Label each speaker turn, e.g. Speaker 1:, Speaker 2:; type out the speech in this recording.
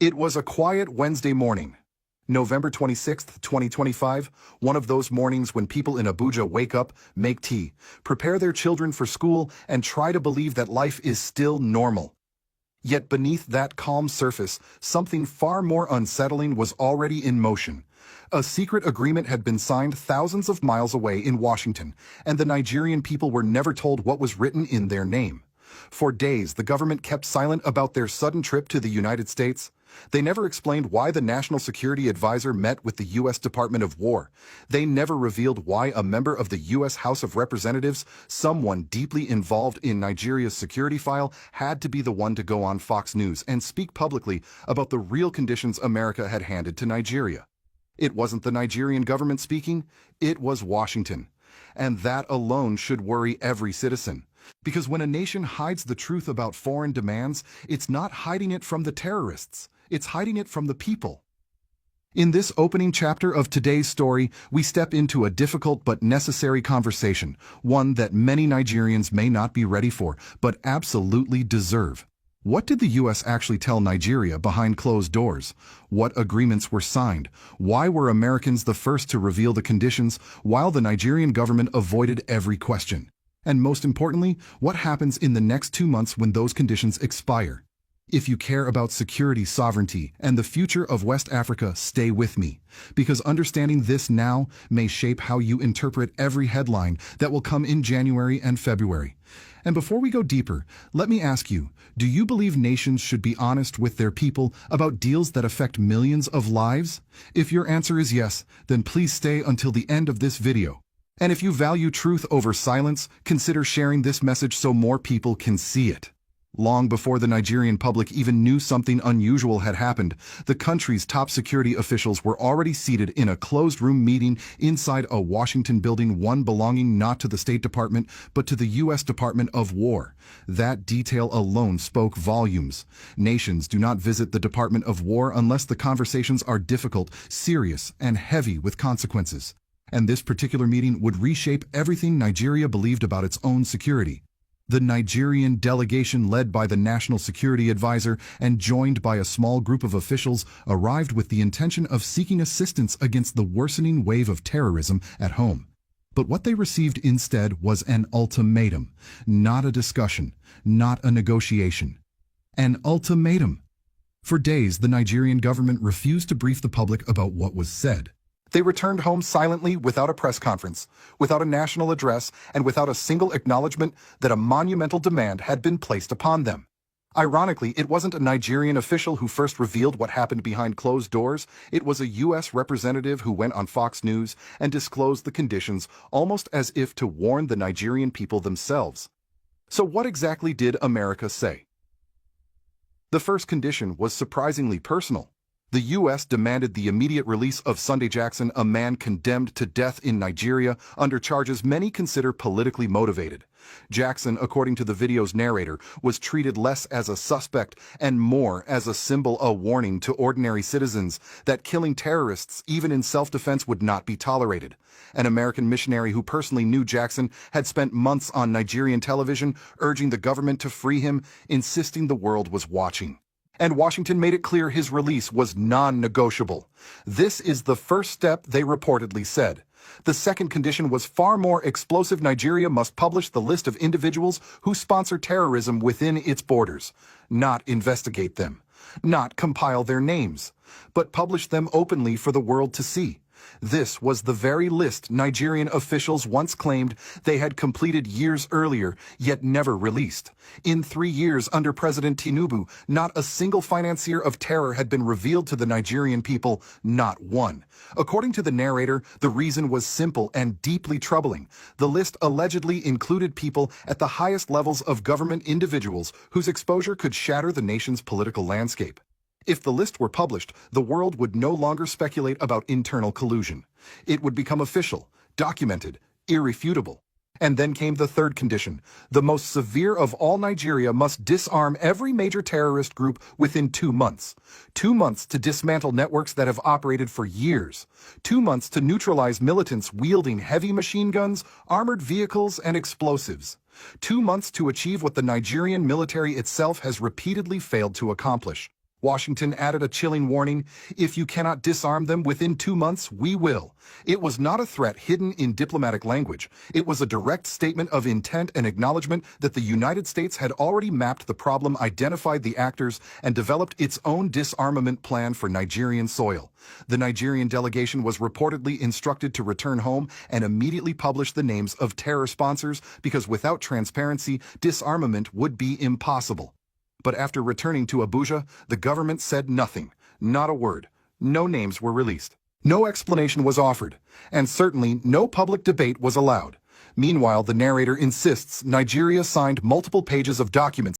Speaker 1: It was a quiet Wednesday morning, November 26th, 2025, one of those mornings when people in Abuja wake up, make tea, prepare their children for school, and try to believe that life is still normal. Yet beneath that calm surface, something far more unsettling was already in motion. A secret agreement had been signed thousands of miles away in Washington, and the Nigerian people were never told what was written in their name. For days, the government kept silent about their sudden trip to the United States. They never explained why the National Security Advisor met with the U.S. Department of War. They never revealed why a member of the U.S. House of Representatives, someone deeply involved in Nigeria's security file, had to be the one to go on Fox News and speak publicly about the real conditions America had handed to Nigeria. It wasn't the Nigerian government speaking, it was Washington. And that alone should worry every citizen. Because when a nation hides the truth about foreign demands, it's not hiding it from the terrorists, it's hiding it from the people. In this opening chapter of today's story, we step into a difficult but necessary conversation, one that many Nigerians may not be ready for, but absolutely deserve. What did the U.S. actually tell Nigeria behind closed doors? What agreements were signed? Why were Americans the first to reveal the conditions, while the Nigerian government avoided every question? And most importantly, what happens in the next 2 months when those conditions expire? If you care about security, sovereignty, and the future of West Africa, stay with me, because understanding this now may shape how you interpret every headline that will come in January and February. And before we go deeper, let me ask you, do you believe nations should be honest with their people about deals that affect millions of lives? If your answer is yes, then please stay until the end of this video. And if you value truth over silence, consider sharing this message so more people can see it. Long before the Nigerian public even knew something unusual had happened, the country's top security officials were already seated in a closed-room meeting inside a Washington building, one belonging not to the State Department, but to the U.S. Department of War. That detail alone spoke volumes. Nations do not visit the Department of War unless the conversations are difficult, serious, and heavy with consequences. And this particular meeting would reshape everything Nigeria believed about its own security. The Nigerian delegation, led by the National Security Advisor and joined by a small group of officials, arrived with the intention of seeking assistance against the worsening wave of terrorism at home. But what they received instead was an ultimatum, not a discussion, not a negotiation. An ultimatum. For days, the Nigerian government refused to brief the public about what was said. They returned home silently, without a press conference, without a national address, and without a single acknowledgement that a monumental demand had been placed upon them. Ironically, it wasn't a Nigerian official who first revealed what happened behind closed doors. It was a U.S. representative who went on Fox News and disclosed the conditions, almost as if to warn the Nigerian people themselves. So what exactly did America say? The first condition was surprisingly personal. The U.S. demanded the immediate release of Sunday Jackson, a man condemned to death in Nigeria under charges many consider politically motivated. Jackson, according to the video's narrator, was treated less as a suspect and more as a symbol, a warning to ordinary citizens that killing terrorists, even in self-defense, would not be tolerated. An American missionary who personally knew Jackson had spent months on Nigerian television urging the government to free him, insisting the world was watching. And Washington made it clear his release was non-negotiable. This is the first step, they reportedly said. The second condition was far more explosive. Nigeria must publish the list of individuals who sponsor terrorism within its borders. Not investigate them. Not compile their names. But publish them openly for the world to see. This was the very list Nigerian officials once claimed they had completed years earlier, yet never released. In 3 years under President Tinubu, not a single financier of terror had been revealed to the Nigerian people, not one. According to the narrator, the reason was simple and deeply troubling. The list allegedly included people at the highest levels of government, individuals whose exposure could shatter the nation's political landscape. If the list were published, the world would no longer speculate about internal collusion. It would become official, documented, irrefutable. And then came the third condition. The most severe of all: Nigeria must disarm every major terrorist group within 2 months. 2 months to dismantle networks that have operated for years. 2 months to neutralize militants wielding heavy machine guns, armored vehicles, and explosives. 2 months to achieve what the Nigerian military itself has repeatedly failed to accomplish: Washington added a chilling warning: if you cannot disarm them within 2 months, we will. It was not a threat hidden in diplomatic language. It was a direct statement of intent and acknowledgement that the United States had already mapped the problem, identified the actors, and developed its own disarmament plan for Nigerian soil. The Nigerian delegation was reportedly instructed to return home and immediately publish the names of terror sponsors because without transparency, disarmament would be impossible. But after returning to Abuja, the government said nothing, not a word. No names were released. No explanation was offered, and certainly no public debate was allowed. Meanwhile, the narrator insists Nigeria signed multiple pages of documents